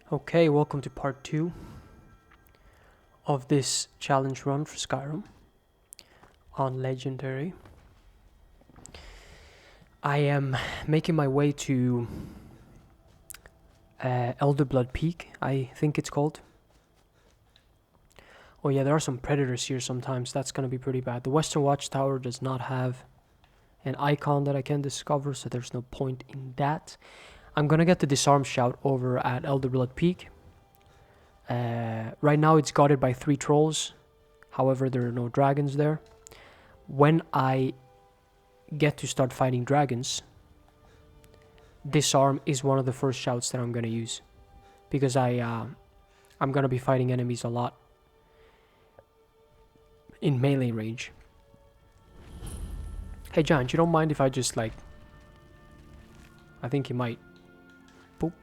Okay, welcome to part 2 of this challenge run for Skyrim on Legendary. I am making my way to Elderblood Peak, I think it's called. Oh yeah, there are some predators here sometimes, that's gonna be pretty bad. The Western Watchtower does not have an icon that I can discover, so there's no point in that. I'm gonna get the disarm shout over at Elderblood Peak. Right now it's guarded by 3 trolls, however there are no dragons there. When I get to start fighting dragons, disarm is one of the first shouts that I'm gonna use, because I'm gonna be fighting enemies a lot in melee range. Hey Giant, you don't mind if I just I think you might. Boop.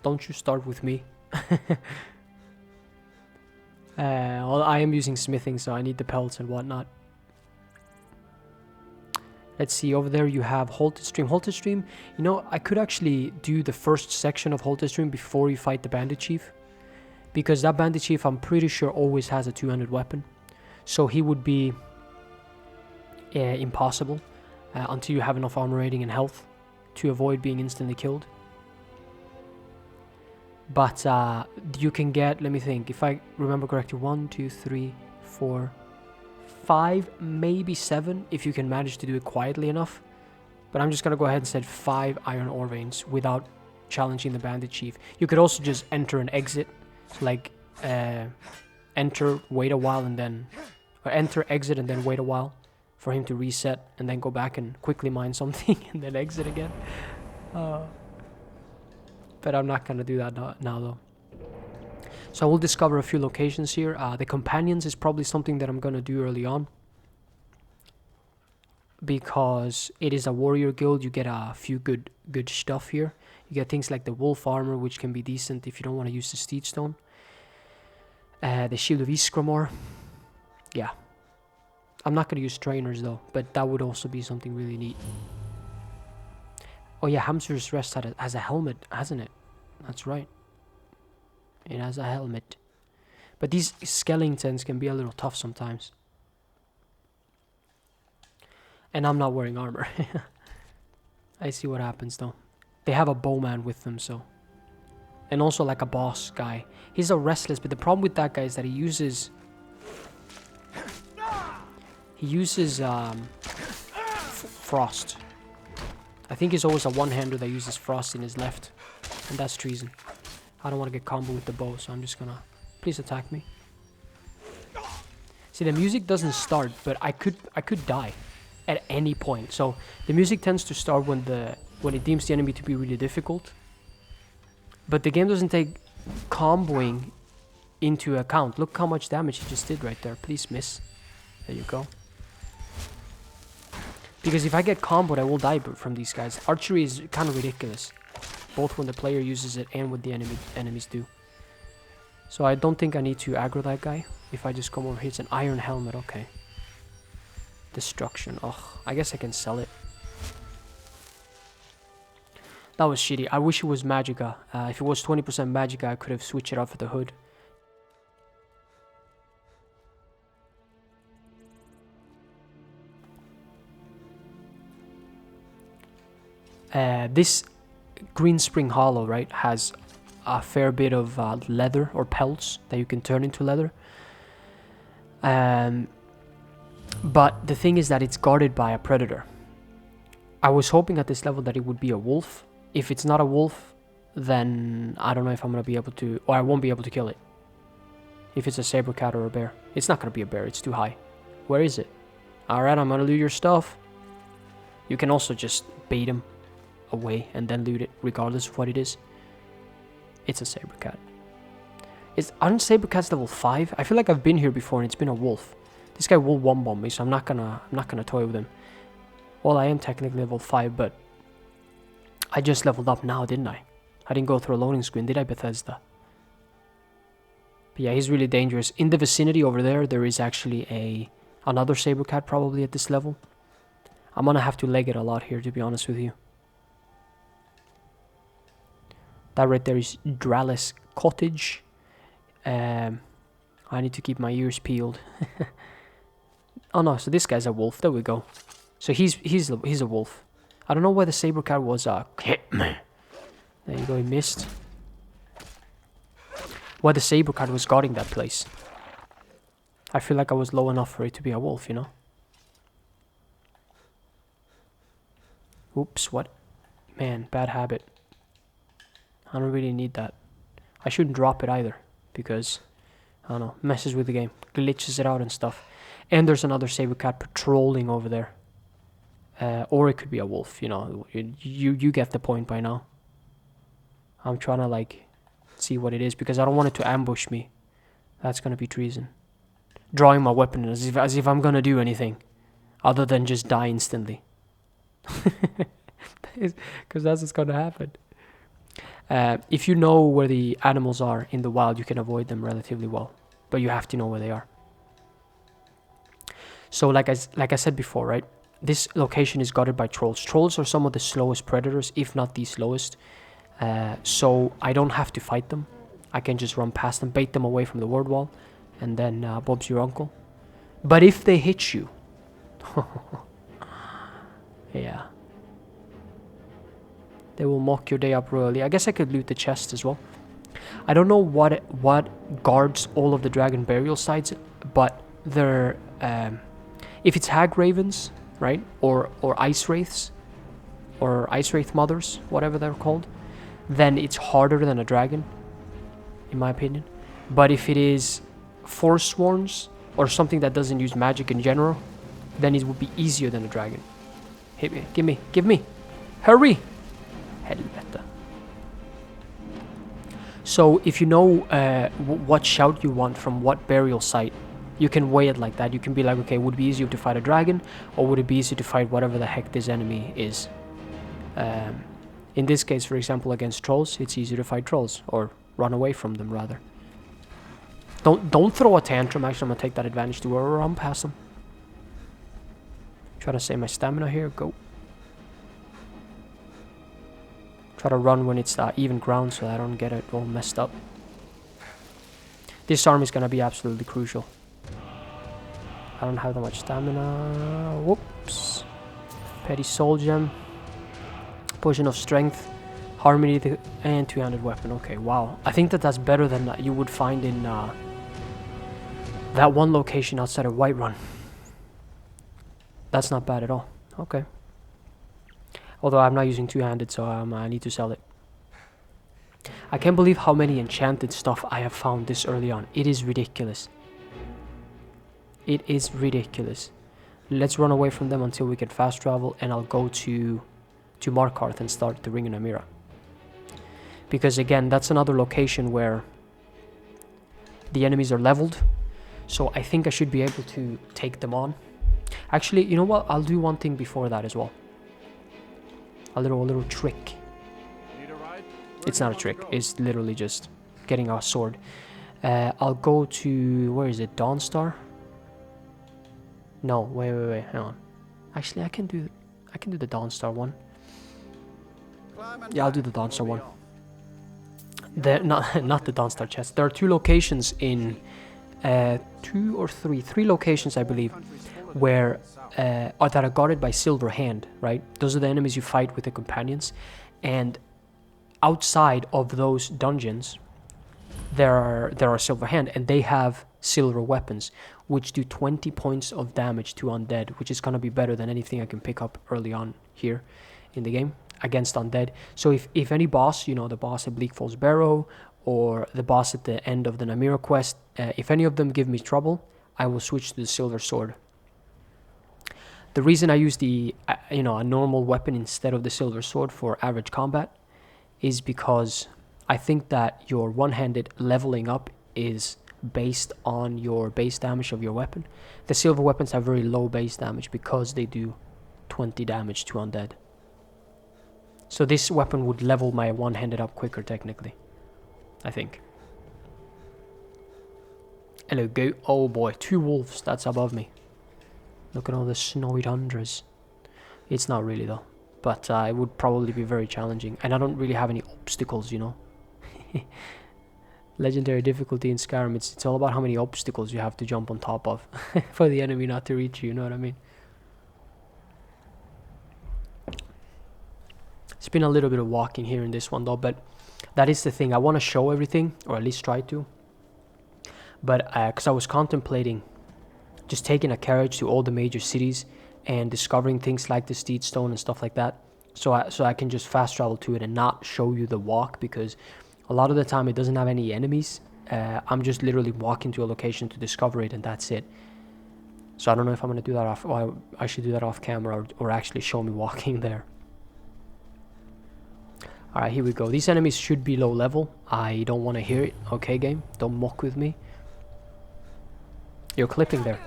Don't you start with me. Well, I am using smithing, so I need the pelts and whatnot. Let's see, over there you have Halted Stream. Halted Stream, you know, I could actually do the first section of Halted Stream before you fight the Bandit Chief. Because that Bandit Chief, I'm pretty sure, always has a two-handed weapon. So he would be impossible until you have enough armor rating and health to avoid being instantly killed. But you can get, let me think, if I remember correctly, 1, 2, 3, 4, 5, maybe 7, if you can manage to do it quietly enough. But I'm just going to go ahead and set 5 iron ore veins without challenging the Bandit Chief. You could also just enter and exit, like enter, wait a while, and then, or enter, exit, and then wait a while for him to reset, and then go back and quickly mine something, and then exit again. But I'm not going to do that now though. So I will discover a few locations here. The Companions is probably something that I'm going to do early on, because it is a warrior guild. You get a few good stuff here. You get things like the wolf armor, which can be decent if you don't want to use the steed stone. The Shield of Iskramor. Yeah. I'm not going to use trainers though, but that would also be something really neat. Oh yeah, Hamster's Rest has a helmet, hasn't it? That's right. It has a helmet. But these skeletons can be a little tough sometimes. And I'm not wearing armor. I see what happens though. They have a bowman with them, so. And also like a boss guy. He's a restless, but the problem with that guy is that he uses frost. I think he's always a one-hander that uses frost in his left. And that's treason. I don't want to get combo with the bow, so I'm just gonna... Please attack me. See, the music doesn't start, but I could die at any point. So the music tends to start when it deems the enemy to be really difficult. But the game doesn't take comboing into account. Look how much damage he just did right there. Please miss. There you go. Because if I get comboed, I will die from these guys. Archery is kind of ridiculous, both when the player uses it and when the enemies do. So I don't think I need to aggro that guy. If I just come over here, it's an iron helmet, okay. Destruction, ugh, I guess I can sell it. That was shitty. I wish it was Magicka. If it was 20% Magicka, I could have switched it out for the hood. This Green Spring Hollow, right, has a fair bit of leather or pelts that you can turn into leather. But the thing is that it's guarded by a predator. I was hoping at this level that it would be a wolf. If it's not a wolf, then I don't know if I'm going to be able to, or I won't be able to kill it. If it's a saber cat or a bear. It's not going to be a bear, it's too high. Where is it? Alright, I'm going to loot your stuff. You can also just bait him away and then loot it, regardless of what it is. It's a saber cat. Aren't saber cats level 5? I feel like I've been here before and it's been a wolf. This guy will one bomb me, so I'm not gonna toy with him. Well, I am technically level 5, but I just leveled up now, didn't I? I didn't go through a loading screen, did I, Bethesda? But yeah, he's really dangerous. In the vicinity over there, there is actually another saber cat probably at this level. I'm gonna have to leg it a lot here, to be honest with you. That right there is Dralis Cottage. I need to keep my ears peeled. Oh no, so this guy's a wolf. There we go. So he's a wolf. I don't know where the saber cat was. There you go, he missed. Where the saber cat was guarding that place. I feel like I was low enough for it to be a wolf, you know? Oops, what? Man, bad habit. I don't really need that. I shouldn't drop it either, because, I don't know, messes with the game. Glitches it out and stuff. And there's another saber cat patrolling over there. Or it could be a wolf, you know. You get the point by now. I'm trying to, like, see what it is, because I don't want it to ambush me. That's gonna be treason. Drawing my weapon as if I'm gonna do anything. Other than just die instantly. Because that's what's gonna happen. If you know where the animals are in the wild, you can avoid them relatively well. But you have to know where they are. So like I said before, right? This location is guarded by trolls. Trolls are some of the slowest predators, if not the slowest. So I don't have to fight them. I can just run past them, bait them away from the word wall, and then Bob's your uncle. But if they hit you... yeah. They will mock your day up royally. I guess I could loot the chest as well. I don't know what guards all of the dragon burial sites, but they're... if it's hag ravens, right? Or ice wraiths, or ice wraith mothers, whatever they're called, then it's harder than a dragon, in my opinion. But if it is forsworns, or something that doesn't use magic in general, then it would be easier than a dragon. Hit me, give me, hurry! Helvete. So if you know what shout you want from what burial site, you can weigh it like that. You can be like, okay, would it be easier to fight a dragon, or would it be easier to fight whatever the heck this enemy is? In this case, for example, against trolls, it's easier to fight trolls, or run away from them rather. Don't throw a tantrum. Actually, I'm gonna take that advantage to run past them. Try to save my stamina here. Go. Try to run when it's even ground so I don't get it all messed up. This arm is gonna be absolutely crucial. I don't have that much stamina. Whoops. Petty soul gem. Potion of strength. Harmony and two-handed weapon. Okay, wow. I think that's better than you would find in that one location outside of Whiterun. That's not bad at all. Okay. Although I'm not using two-handed, so I need to sell it. I can't believe how many enchanted stuff I have found this early on. It is ridiculous. It is ridiculous. Let's run away from them until we can fast travel, and I'll go to Markarth and start the Ring of Namira. Because again, that's another location where the enemies are leveled. So I think I should be able to take them on. Actually, you know what? I'll do one thing before that as well. A little trick. It's not a trick. It's literally just getting our sword. I'll go to... where is it? Dawnstar? No, wait, hang on. Actually, I can do the Dawnstar one. Yeah, I'll do the Dawnstar one. Not the Dawnstar chest. There are two locations in... three locations, I believe, where that are guarded by Silver Hand, right? Those are the enemies you fight with the companions. And outside of those dungeons, there are Silver Hand, and they have silver weapons, which do 20 points of damage to undead, which is gonna be better than anything I can pick up early on here in the game against undead. So if any boss, you know, the boss at Bleak Falls Barrow, or the boss at the end of the Namira quest, if any of them give me trouble, I will switch to the silver sword. The reason I use the a normal weapon instead of the silver sword for average combat is because I think that your one-handed leveling up is based on your base damage of your weapon. The silver weapons have very low base damage because they do 20 damage to undead. So this weapon would level my one-handed up quicker technically, I think. Hello, goat. Oh boy, 2 wolves, that's above me. Look at all the snowy tundras. It's not really though, but it would probably be very challenging, and I don't really have any obstacles, you know. Legendary difficulty in Skyrim, it's all about how many obstacles you have to jump on top of for the enemy not to reach you know what I mean? It's been a little bit of walking here in this one though, but that is the thing. I want to show everything, or at least try to. But because I was contemplating just taking a carriage to all the major cities and discovering things like the Steed Stone and stuff like that, so I can just fast travel to it and not show you the walk, because a lot of the time it doesn't have any enemies. I'm just literally walking to a location to discover it, and that's it. So I don't know if I'm gonna do that off. Or I should do that off camera, or actually show me walking there. All right, here we go. These enemies should be low level. I don't want to hear it. Okay, game, don't mock with me. You're clipping there.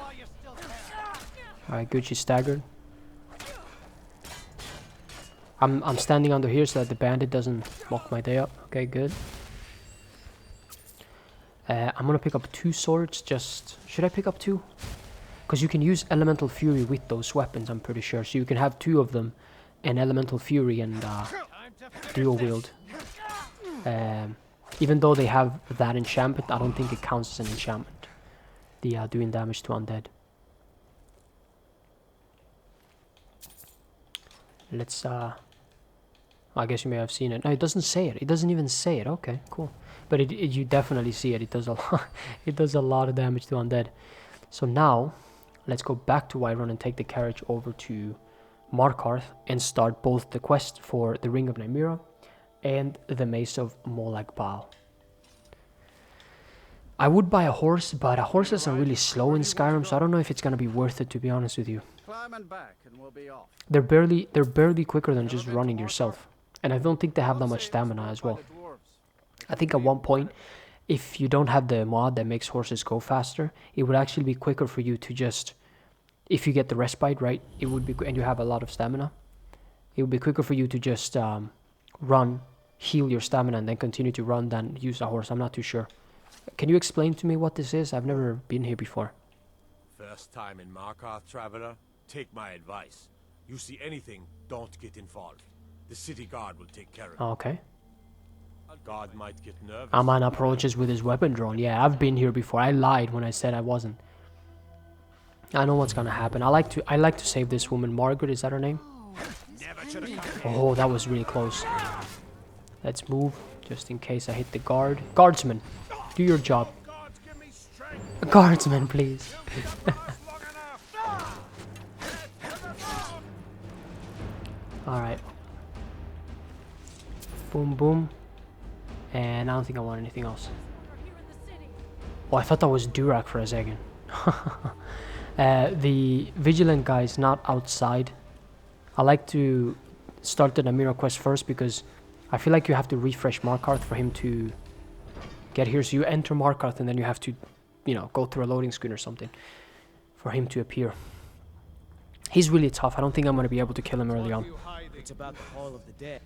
Alright, good, she's staggered. I'm standing under here so that the bandit doesn't mock my day up. Okay, good. I'm gonna pick up 2 swords, just... Should I pick up 2? Because you can use Elemental Fury with those weapons, I'm pretty sure. So you can have 2 of them, and Elemental Fury and dual wield. Even though they have that enchantment, I don't think it counts as an enchantment. The doing damage to undead. Let's I guess you may have seen it. No, it doesn't say it. It doesn't even say it. Okay, cool. But you definitely see it. It does a lot. It does a lot of damage to undead. So now let's go back to Whiterun and take the carriage over to Markarth and start both the quest for the Ring of Namira and the Mace of Molag Bal. I would buy a horse, but horses are really slow in Skyrim, so I don't know if it's gonna be worth it, to be honest with you. They're barely quicker than just running yourself, and I don't think they have that much stamina as well. I think at one point, if you don't have the mod that makes horses go faster, it would actually be quicker for you to just, if you get the respite right, it would be, and you have a lot of stamina, it would be quicker for you to just run, heal your stamina, and then continue to run than use a horse. I'm not too sure. Can you explain to me what this is? I've never been here before. First time in Markarth, traveler? Take my advice. You see anything, don't get involved. The city guard will take care of it. Okay. Guard might get nervous. A man approaches with his weapon drawn. Yeah, I've been here before. I lied when I said I wasn't. I know what's gonna happen. I like to save this woman. Margaret, is that her name? Oh, that was really close. Let's move, just in case I hit the guard. Guardsman, do your job. Guardsman, please. Alright. Boom, boom. And I don't think I want anything else. Oh, I thought that was Durak for a second. The Vigilant guy is not outside. I like to start the Namira quest first because I feel like you have to refresh Markarth for him to get here. So you enter Markarth and then you have to, you know, go through a loading screen or something for him to appear. He's really tough. I don't think I'm going to be able to kill him early on. It's about the Hall of the Dead.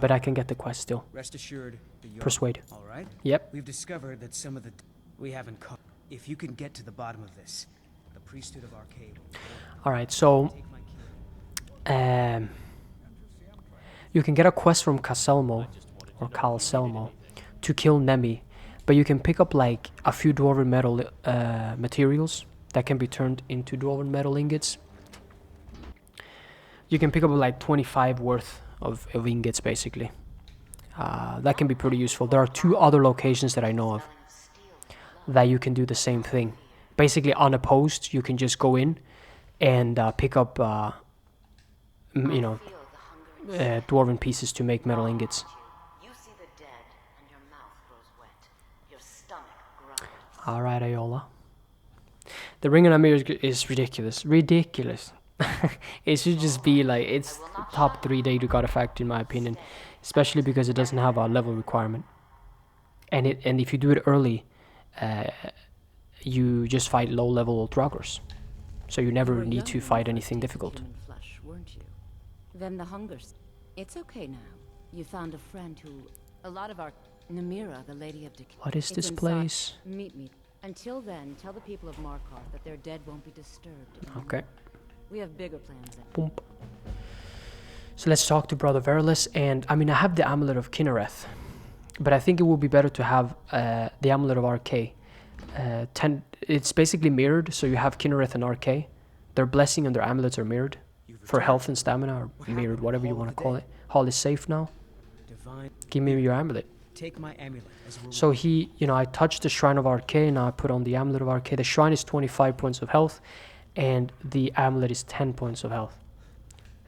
But I can get the quest still. Rest assured, Persuade. All right? Yep. We've discovered that some of the we haven't caught. If you can get to the bottom of this, the priesthood of Arcade will All right, so you can get a quest from Caselmo or Calselmo to kill Nemi, but you can pick up like a few dwarven metal materials that can be turned into dwarven metal ingots. You can pick up like 25 worth of ingots basically. That can be pretty useful. There are 2 other locations that I know of that you can do the same thing. Basically unopposed, you can just go in and pick up you know, dwarven pieces to make metal ingots. Alright, Ayola. The Ring of Namira is ridiculous. Ridiculous. It should just be like, it's top 3 Deadric artifact in my opinion, especially because it doesn't have a level requirement, and if you do it early, you just fight low level Draugrs, so you never need to fight anything difficult. Flesh, weren't you? Then the hungers. It's okay now. You found a friend who, a lot of our Namira, the Lady of Decay. What is this place? Meet me. Until then, tell the people of Markarth that their dead won't be disturbed. Okay. We have bigger plans. Boom. So let's talk to Brother Verilus, and I mean I have the Amulet of Kinnereth, But I think it would be better to have the Amulet of RK. It's basically mirrored, so you have Kinnereth and RK. Their blessing and their amulets are mirrored for health and stamina, or mirrored, whatever you want to call it. Hall is safe now. Divine. Give me your amulet. Take my amulet as a reward. So he, I touched the Shrine of RK, now I put on the Amulet of RK. The Shrine is 25 points of health, and the amulet is 10 points of health.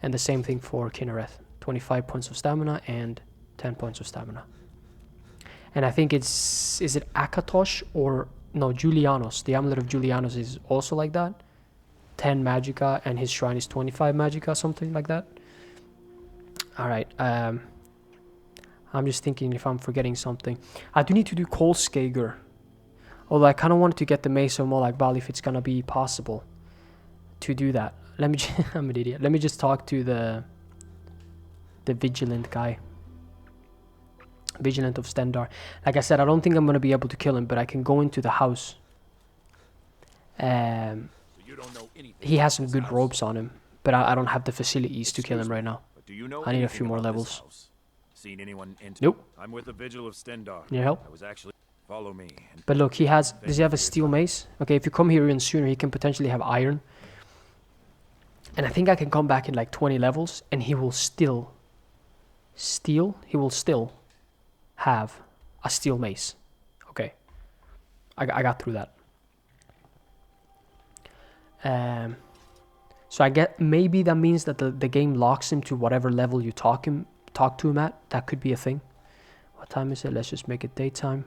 And the same thing for Kinnereth. 25 points of stamina and 10 points of stamina. And I think is it Akatosh or, no, Julianos. The Amulet of Julianos is also like that. 10 Magicka, and his Shrine is 25 Magicka, something like that. Alright, I'm just thinking if I'm forgetting something. I do need to do Kolskager. Although I kind of wanted to get the Mace of Molag Bal if it's going to be possible to do that. Let me I'm an idiot. Let me just talk to the Vigilant guy. Vigilant of Stendar. Like I said, I don't think I'm going to be able to kill him, but I can go into the house. He has some good robes on him, but I don't have the facilities to kill him right now. I need a few more levels. Seen anyone Nope. I'm with the Vigil of Stendar. Need help? I was actually follow me. But look, does he have a steel mace? Okay, if you come here in sooner, he can potentially have iron. And I think I can come back in like 20 levels, and he will still have a steel mace. Okay. I got through that. So I get, maybe that means that the game locks him to whatever level you talk to him at. That could be a thing. What time is it? Let's just make it daytime.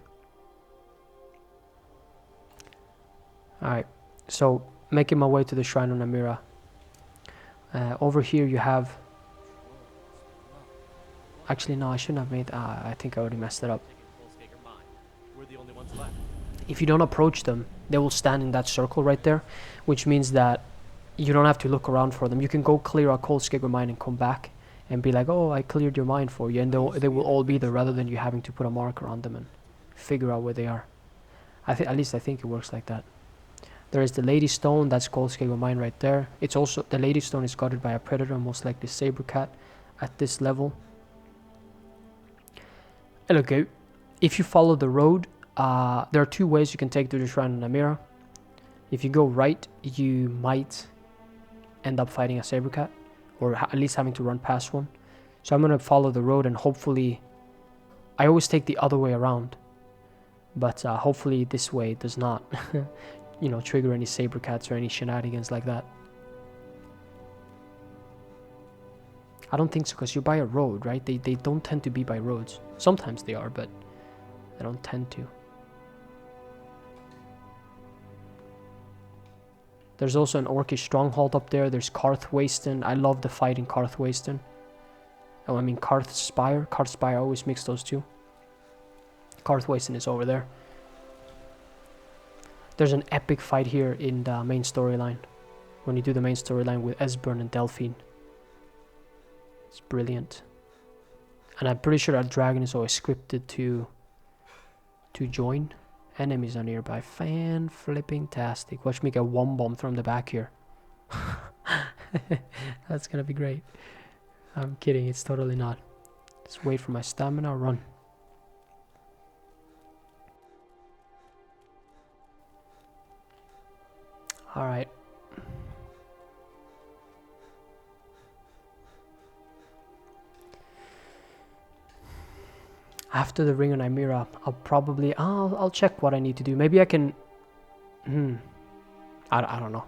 Alright, so making my way to the Shrine of Namira. Over here you have... Actually, no, I shouldn't have made... I think I already messed it up. If you don't approach them, they will stand in that circle right there, which means that you don't have to look around for them. You can go clear a Coldskager mine and come back and be like, oh, I cleared your mine for you, and they will all be there, rather than you having to put a marker on them and figure out where they are. At least I think it works like that. There is the Lady Stone, that's Coldskager mine right there. It's also, the Lady Stone is guarded by a predator, most likely Saber Cat, at this level. And okay, if you follow the road, there are two ways you can take to the Shrine of Namira. If you go right, you might end up fighting a Saber Cat, or at least having to run past one. So I'm going to follow the road, and hopefully... I always take the other way around, but hopefully this way does not, trigger any Saber Cats or any shenanigans like that. I don't think so, because you're by a road, right? They don't tend to be by roads. Sometimes they are, but they don't tend to. There's also an Orcish stronghold up there. There's Karth Wasteland. I love the fight in Karth Wasteland. Oh, I mean Karth Spire. Karth Spire, I always mix those two. Karth Wasteland is over there. There's an epic fight here in the main storyline. When you do the main storyline with Esbern and Delphine. It's brilliant. And I'm pretty sure that dragon is always scripted to join. Enemies are nearby. Fan-flipping-tastic. Watch me get one bomb from the back here. That's gonna be great. I'm kidding, it's totally not. Just wait for my stamina, run. Alright. After the Ring of Namira, I'll check what I need to do. Maybe I can... I don't know.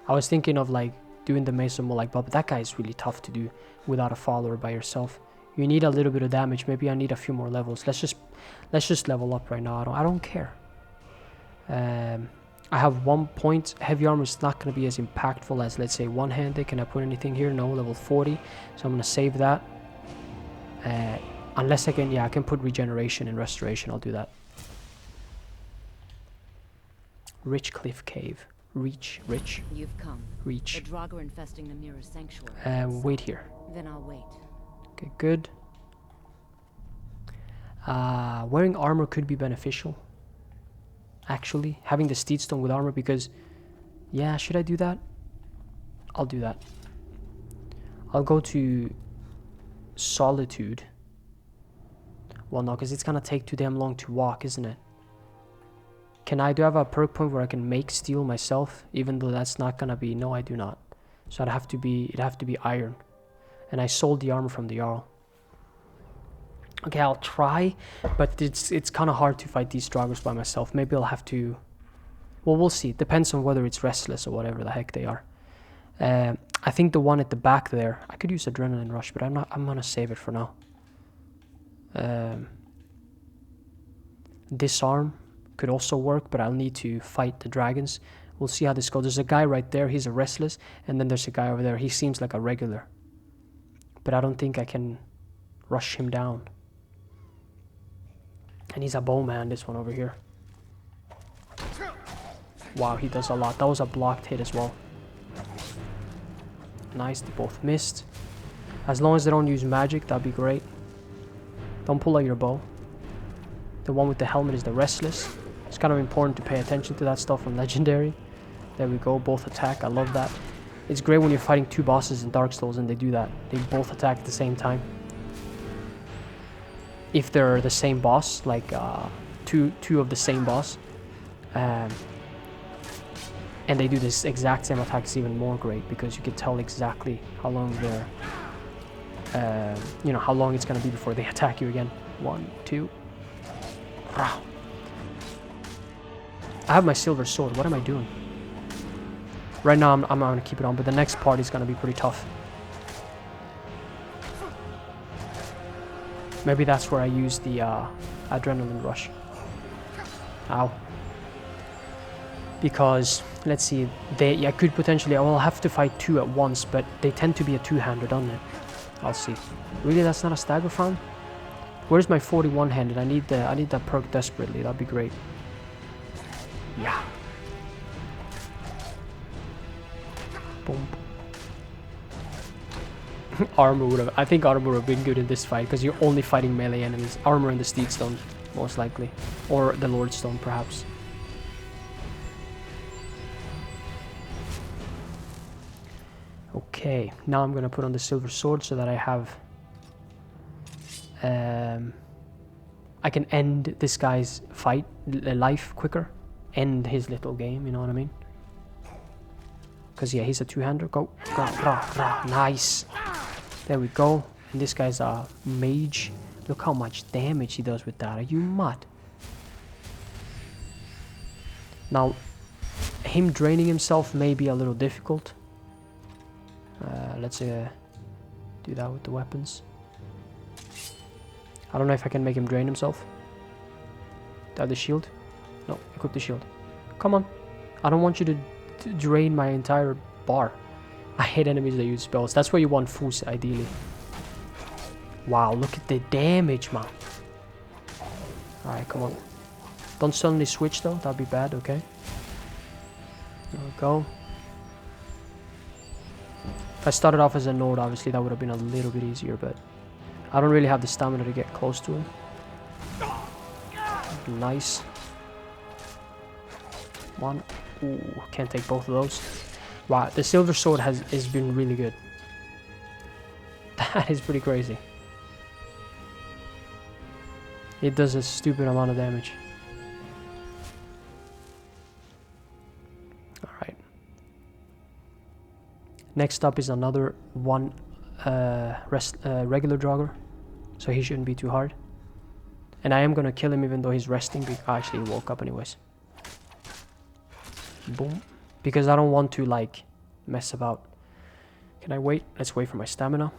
I was thinking of like doing the Mace of Molag Bal, but that guy is really tough to do without a follower by yourself. You need a little bit of damage. Maybe I need a few more levels. Let's just level up right now. I don't care. I have 1 point. Heavy armor is not going to be as impactful as, let's say, one-handed. Can I put anything here? No, level 40. So I'm going to save that. Unless I can put regeneration and restoration. I'll do that. Rich Cliff Cave. Rich. You've come. Reach. The Draugr infesting Namira's sanctuary. Wait here. Then I'll wait. Okay, good. Wearing armor could be beneficial. Actually, having the Steedstone with armor, because... Yeah, should I do that? I'll do that. I'll go to Solitude. Well, no, because it's gonna take too damn long to walk, isn't it? Do I have a perk point where I can make steel myself? Even though that's not gonna be... No, I do not. So it'd have to be iron. And I sold the armor from the Jarl. Okay, I'll try, but it's kind of hard to fight these Draugrs by myself. Maybe I'll have to... Well, we'll see. It depends on whether it's restless or whatever the heck they are. I think the one at the back there... I could use Adrenaline Rush, but I'm gonna save it for now. Disarm could also work, but I'll need to fight the dragons. We'll see how this goes. There's a guy right there. He's a restless. And then there's a guy over there. He seems like a regular. But I don't think I can rush him down. And he's a bowman, this one over here. Wow, he does a lot. That was a blocked hit as well. Nice, they both missed. As long as they don't use magic, that'd be great. Don't pull out your bow. The one with the helmet is the restless. It's kind of important to pay attention to that stuff on Legendary. There we go, both attack. I love that. It's great when you're fighting two bosses in Dark Souls and they do that. They both attack at the same time. If they're the same boss, like two of the same boss, and they do this exact same attack, it's even more great because you can tell exactly how long they're, you know, how long it's gonna be before they attack you again. 1, 2. Wow. I have my silver sword. What am I doing? Right now, I'm gonna keep it on, but the next part is gonna be pretty tough. Maybe that's where I use the adrenaline rush. Ow. Because, let's see, I could potentially... I'll have to fight two at once, but they tend to be a two-hander, don't they? I'll see. Really, that's not a stagger farm? Where's my 41-handed? I need that perk desperately. That'd be great. Yeah. Boom. Armor would have... I think armor would have been good in this fight because you're only fighting melee enemies. Armor and the Steed Stone, most likely. Or the Lord Stone, perhaps. Okay, now I'm gonna put on the silver sword so that I have... I can end this guy's life quicker. End his little game, you know what I mean? Because, yeah, he's a two-hander. Go. Nice. There we go. And this guy's a mage. Look how much damage he does with that. Are you mad? Now, him draining himself may be a little difficult. Let's do that with the weapons. I don't know if I can make him drain himself. Do I have the shield? No, equip the shield. Come on. I don't want you to drain my entire bar. I hate enemies that use spells. That's where you want Fus, ideally. Wow, look at the damage, man. Alright, come on. Don't suddenly switch, though. That'd be bad, okay? There we go. If I started off as a node, obviously that would have been a little bit easier, but I don't really have the stamina to get close to him. Nice. One. Ooh, can't take both of those. Wow, the silver sword has been really good. That is pretty crazy. It does a stupid amount of damage. Alright. Next up is another one regular Draugr. So he shouldn't be too hard. And I am gonna kill him even though he's resting. Actually, he woke up anyways. Boom. Because I don't want to, like, mess about. Can I wait? Let's wait for my stamina.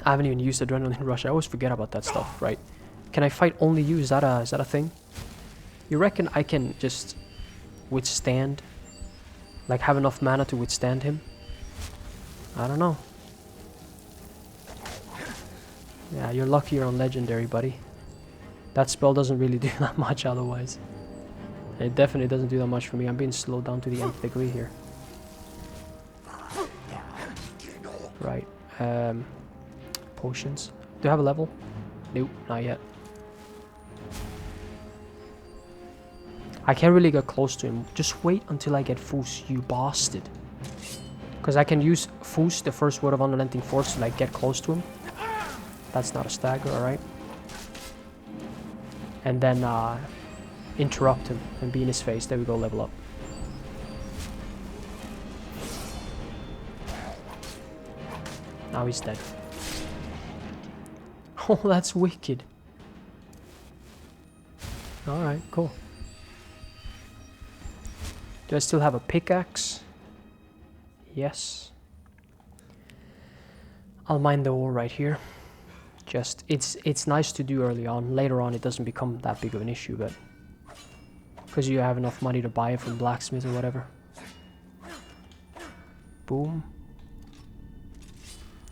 I haven't even used Adrenaline Rush. I always forget about that stuff, right? Can I fight only you? Is that a thing? You reckon I can just withstand? Like, have enough mana to withstand him? I don't know. Yeah, you're lucky you're on Legendary, buddy. That spell doesn't really do that much otherwise. It definitely doesn't do that much for me. I'm being slowed down to the nth degree here. Right. Potions. Do I have a level? Nope, not yet. I can't really get close to him. Just wait until I get Fus, you bastard. Because I can use Fus, the first word of unrelenting force, to like get close to him. That's not a stagger, alright. And then interrupt him and be in his face. There we go, level up. Now he's dead. Oh, that's wicked. Alright, cool. Do I still have a pickaxe? Yes. I'll mine the ore right here. Just, it's nice to do early on. Later on it doesn't become that big of an issue, but... because you have enough money to buy it from blacksmith or whatever. Boom.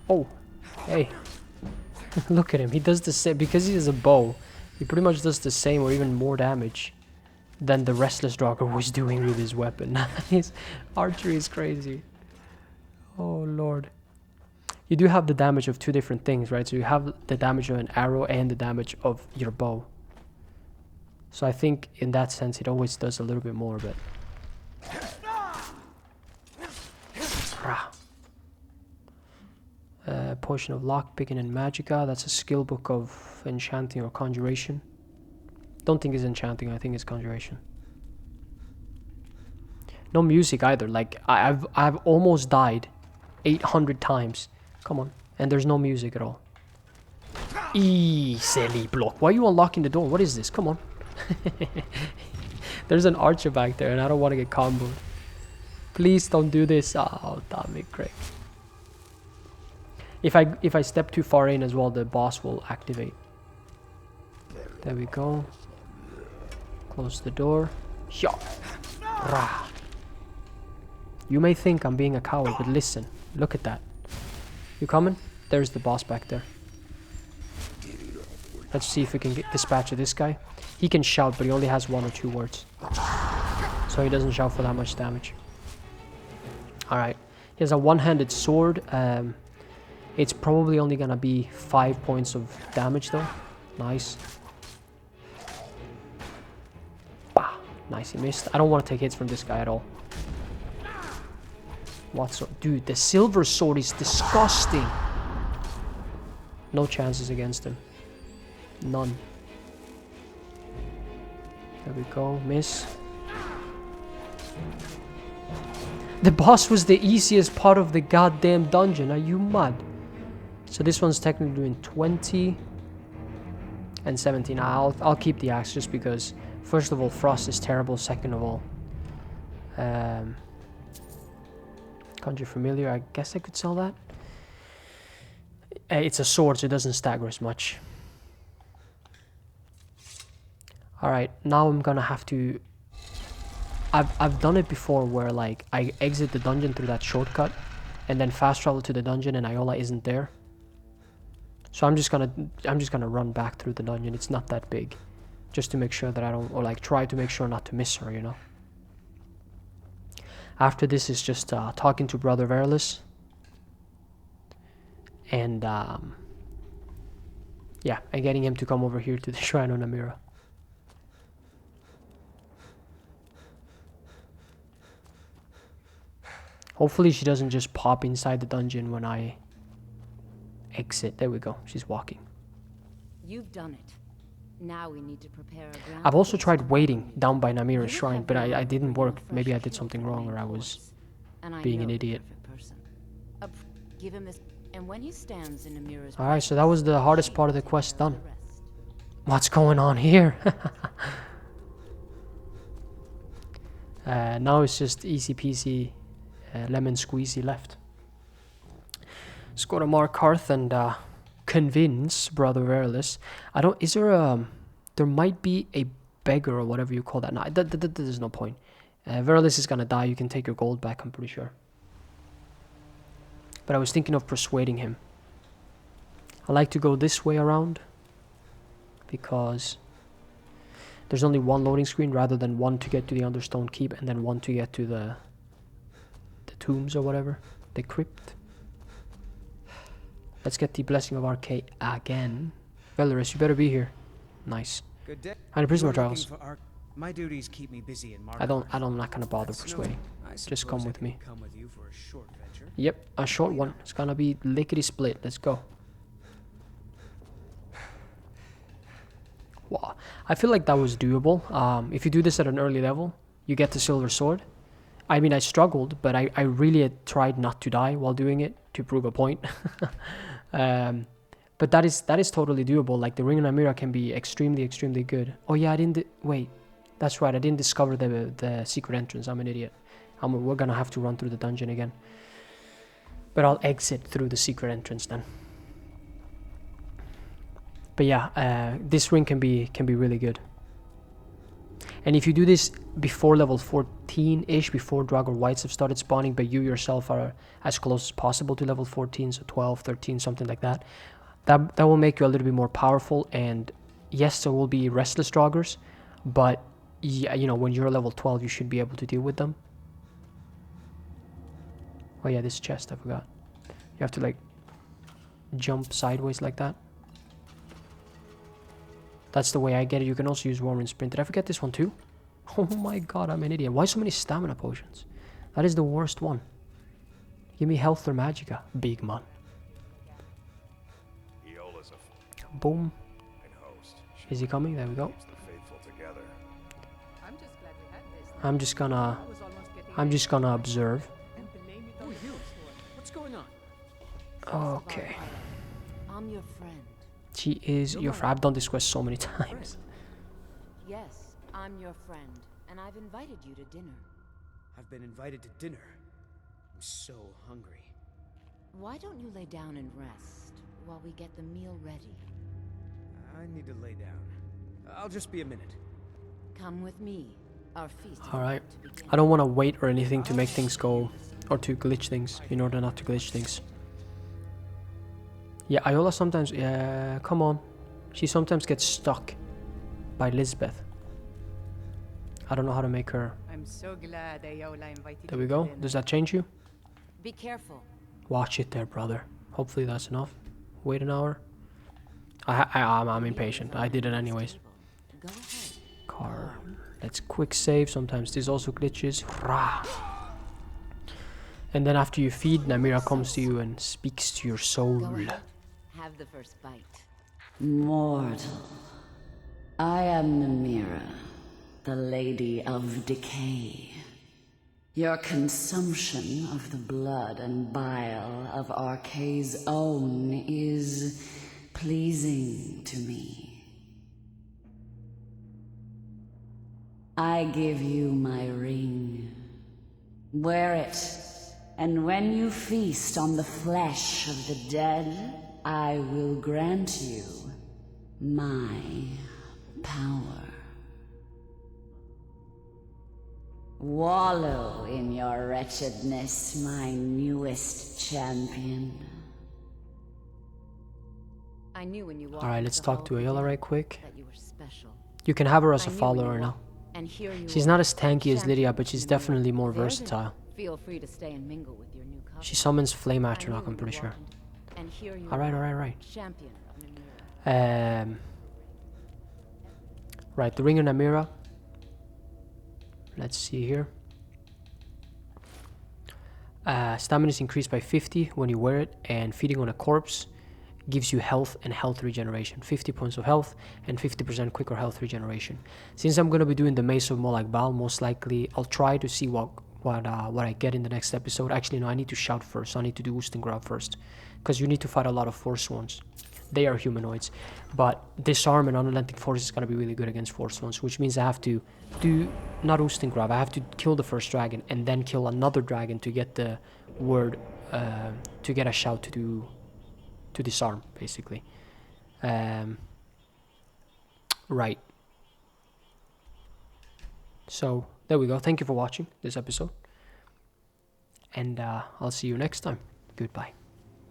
Oh, hey. Look at him, he does the same, because he has a bow, he pretty much does the same or even more damage than the Restless Draugr was doing with his weapon. His archery is crazy. Oh lord. You do have the damage of two different things, right? So you have the damage of an arrow and the damage of your bow. So I think in that sense it always does a little bit more, but... Potion of Lockpicking and Magica. That's a skill book of enchanting or conjuration. Don't think it's enchanting, I think it's conjuration. No music either. Like I've almost died 800 times. Come on. And there's no music at all. Silly block. Why are you unlocking the door? What is this? Come on. There's an archer back there and I don't want to get comboed. Please don't do this. Oh, damn it, Craig. If I step too far in as well, the boss will activate. There we go. Close the door. You may think I'm being a coward, but listen. Look at that. You coming? There's the boss back there. Let's see if we can dispatch this guy. He can shout, but he only has 1 or 2 words. So he doesn't shout for that much damage. Alright. He has a one-handed sword. It's probably only gonna be 5 points of damage though. Nice. Bah, nice, he missed. I don't want to take hits from this guy at all. What sword? Dude, the silver sword is disgusting. No chances against him. None. There we go, miss. The boss was the easiest part of the goddamn dungeon. Are you mad? So this one's technically doing 20 and 17. I'll keep the axe just because, first of all, frost is terrible. Second of all, Conjure Familiar. I guess I could sell that. It's a sword, so it doesn't stagger as much. All right, now I'm gonna have to. I've done it before where like I exit the dungeon through that shortcut, and then fast travel to the dungeon, and Iola isn't there. So I'm just gonna run back through the dungeon. It's not that big, just to make sure that I don't, or like try to make sure not to miss her, you know. After this is just talking to Brother Verlis, and yeah, and getting him to come over here to the Shrine of Namira. Hopefully she doesn't just pop inside the dungeon when I exit. There we go. She's walking. You've done it. Now we need to prepare a ground. I've also tried waiting down by Namira's shrine, but I didn't work. Maybe I did something wrong or I was being an idiot. Give him this, and when he stands in Namira's Alright, so that was the hardest part of the quest done. What's going on here? Now it's just easy peasy lemon squeezy left. Let's go to Markarth and convince Brother Verlis. I don't. Is there a? There might be a beggar or whatever you call that. No, there's no point. Verlis is gonna die. You can take your gold back. I'm pretty sure. But I was thinking of persuading him. I like to go this way around because there's only one loading screen rather than one to get to the Understone Keep and then one to get to the tombs or whatever, the crypt. Let's get the Blessing of Arcade again. Velaris, you better be here. Nice. Good day. And the Prisma We're looking Trials. for My duties keep me busy in Markarth. I'm not gonna bother That's persuading. Just come with me. Come with you for a short venture. Yep, a short one. It's gonna be lickety split. Let's go. Wow, I feel like that was doable. If you do this at an early level, you get the silver sword. I mean, I struggled, but I really had tried not to die while doing it to prove a point. But that is totally doable. Like the Ring of Namira can be extremely good. Oh yeah, I didn't wait. That's right. I didn't discover the secret entrance. I'm an idiot. We're gonna have to run through the dungeon again. But I'll exit through the secret entrance then. But yeah, this ring can be really good. And if you do this before level 14-ish, before Draugr Whites have started spawning, but you yourself are as close as possible to level 14, so 12, 13, something like that, that will make you a little bit more powerful. And yes, there will be restless Draugrs, but yeah, you know, when you're level 12, you should be able to deal with them. Oh yeah, this chest, I forgot. You have to like jump sideways like that. That's the way I get it. You can also use Warren Sprint. Did I forget this one too? Oh my god, I'm an idiot. Why so many stamina potions? That is the worst one. Give me health or magicka, big man. Boom. Is he coming? There we go. I'm just gonna observe. What's going on? Okay. I'm your friend. She is your friend. I've done this quest so many times. Yes, I'm your friend, and I've invited you to dinner. I've been invited to dinner. I'm so hungry. Why don't you lay down and rest while we get the meal ready? I need to lay down. I'll just be a minute. Come with me. Our feast is Alright. about to begin. I don't want to wait or anything to make things go, or to glitch things, in order not to glitch things. Yeah, Iola sometimes, yeah, come on. She sometimes gets stuck by Lisbeth. I don't know how to make her. I'm so glad Iola invited There we you go. to dinner. Does that change you? Be careful. Watch it there, brother. Hopefully that's enough. Wait an hour. I'm impatient. I did it anyways. Go ahead. Car. Let's quick save. Sometimes this also glitches. Rah. And then after you feed, Namira comes to you and speaks to your soul. Go ahead. Have the first bite. Mortal, I am Namira, the Lady of Decay. Your consumption of the blood and bile of Arkay's own is pleasing to me. I give you my ring. Wear it, and when you feast on the flesh of the dead, I will grant you my power. Wallow in your wretchedness, my newest champion. I knew when you walked Alright, into let's the talk hall to of the Ayala dead right quick. that you were special. You can have her as I a knew when follower you now. walked- and here you She's are, not as tanky as champion Lydia, of but she's Namira. definitely more There then. versatile. Feel free to stay and mingle with your new couple. She summons Flame I Atronach, knew I'm when pretty you sure. walked into- and here you Alright, are, alright. champion of Namira. Right, the Ring of Namira. Let's see here. Stamina is increased by 50 when you wear it, and feeding on a corpse gives you health and health regeneration. 50 points of health and 50% quicker health regeneration. Since I'm going to be doing the Mace of Molag Bal, most likely I'll try to see what I get in the next episode. Actually, no, I need to shout first. So I need to do Ustengrav first, because you need to fight a lot of Force ones. They are humanoids, but Disarm and Unrelenting Force is going to be really good against Force ones, which means I have to do, not Ustengrav, I have to kill the first dragon and then kill another dragon to get the word, to get a shout to disarm, basically. Right. So, there we go. Thank you for watching this episode. And I'll see you next time. Goodbye.